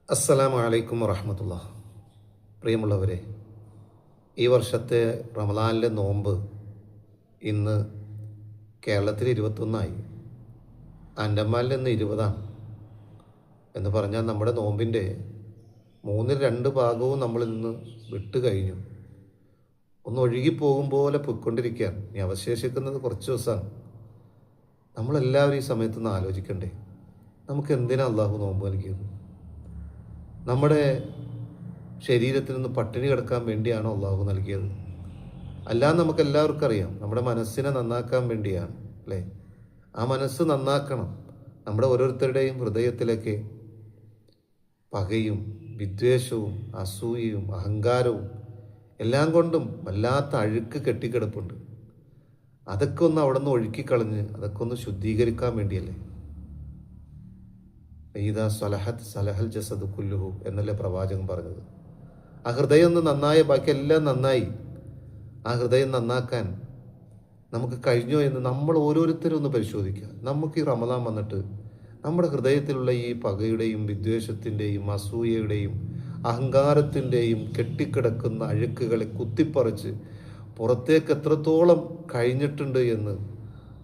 അസ്സലാമു അലൈക്കും വറഹ്മത്തുള്ളാഹി. പ്രിയമുള്ളവരെ, ഈ വർഷത്തെ റമദാനിലെ നോമ്പ് ഇന്ന് കേരളത്തിൽ 21ആയി, ആൻഡമാനിൽ ഇന്ന് 20ആണ്. എന്ന് പറഞ്ഞാൽ നമ്മുടെ നോമ്പിൻ്റെ 2/3 ഭാഗവും നമ്മൾ ഇന്ന് വിട്ട് കഴിഞ്ഞു. ഒന്ന് ഒഴുകിപ്പോകും പോലെ പോയിക്കൊണ്ടിരിക്കുകയാണ്. ഇനി അവശേഷിക്കുന്നത് കുറച്ച് ദിവസമാണ്. നമ്മളെല്ലാവരും ഈ സമയത്തൊന്ന് ആലോചിക്കണ്ടേ, നമുക്ക് എന്തിനാ അള്ളാഹു നോമ്പ് നൽകിയത്? നമ്മുടെ ശരീരത്തിൽ നിന്ന് പട്ടിണി കിടക്കാൻ വേണ്ടിയാണോ അള്ളാഹു നൽകിയത്? അല്ലാതെ നമുക്ക് എല്ലാവർക്കും അറിയാം, നമ്മുടെ മനസ്സിനെ നന്നാക്കാൻ വേണ്ടിയാണ്, അല്ലേ? ആ മനസ്സ് നന്നാക്കണം. നമ്മുടെ ഓരോരുത്തരുടെയും ഹൃദയത്തിലേക്ക് പകയും വിദ്വേഷവും അസൂയയും അഹങ്കാരവും എല്ലാം കൊണ്ടും വല്ലാത്ത അഴുക്ക് കെട്ടിക്കിടപ്പുണ്ട്. അതൊക്കെ ഒന്ന് അവിടെ നിന്ന് ഒഴുക്കിക്കളഞ്ഞ് അതൊക്കെ ഒന്ന് ശുദ്ധീകരിക്കാൻ വേണ്ടിയല്ലേ? ഈദാ സലഹത്ത് സലഹൽ ജസദ് കുല്ലുഹു എന്നല്ലേ പ്രവാചകൻ പറഞ്ഞത്. ആ ഹൃദയം ഒന്ന് നന്നായ ബാക്കിയെല്ലാം നന്നായി. ആ ഹൃദയം നന്നാക്കാൻ നമുക്ക് കഴിഞ്ഞോ എന്ന് നമ്മൾ ഓരോരുത്തരും ഒന്ന് പരിശോധിക്കുക. നമുക്ക് ഈ റമദാൻ വന്നിട്ട് നമ്മുടെ ഹൃദയത്തിലുള്ള ഈ പകയുടെയും വിദ്വേഷത്തിൻ്റെയും അസൂയയുടെയും അഹങ്കാരത്തിൻ്റെയും കെട്ടിക്കിടക്കുന്ന അഴുക്കുകളെ കുത്തിപ്പറിച്ച് പുറത്തേക്ക് എത്രത്തോളം കഴിഞ്ഞിട്ടുണ്ട് എന്ന്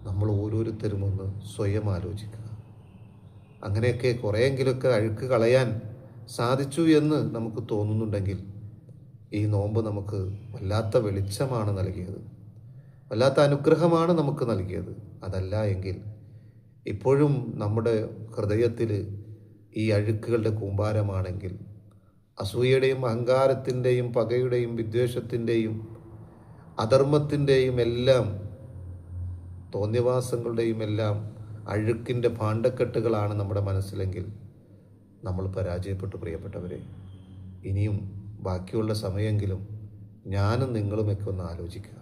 നമ്മൾ ഓരോരുത്തരും ഒന്ന് സ്വയം ആലോചിക്കുക. അങ്ങനെയൊക്കെ കുറേയെങ്കിലുമൊക്കെ അഴുക്ക് കളയാൻ സാധിച്ചു എന്ന് നമുക്ക് തോന്നുന്നുണ്ടെങ്കിൽ ഈ നോമ്പ് നമുക്ക് വല്ലാത്ത വെളിച്ചമാണ് നൽകിയത്, വല്ലാത്ത അനുഗ്രഹമാണ് നമുക്ക് നൽകിയത്. അതല്ല എങ്കിൽ ഇപ്പോഴും നമ്മുടെ ഹൃദയത്തിൽ ഈ അഴുക്കുകളുടെ കൂമ്പാരമാണെങ്കിൽ, അസൂയയുടെയും അഹങ്കാരത്തിൻ്റെയും പകയുടെയും വിദ്വേഷത്തിൻ്റെയും അധർമ്മത്തിൻ്റെയും എല്ലാം തോന്നിവാസങ്ങളുടെയും എല്ലാം അഴുക്കിൻ്റെ ഭാണ്ഡക്കെട്ടുകളാണ് നമ്മുടെ മനസ്സിലെങ്കിൽ നമ്മൾ പരാജയപ്പെട്ടു. പ്രിയപ്പെട്ടവരെ, ഇനിയും ബാക്കിയുള്ള സമയമെങ്കിലും ഞാനും നിങ്ങളുമൊക്കെ ഒന്ന് ആലോചിക്കുക.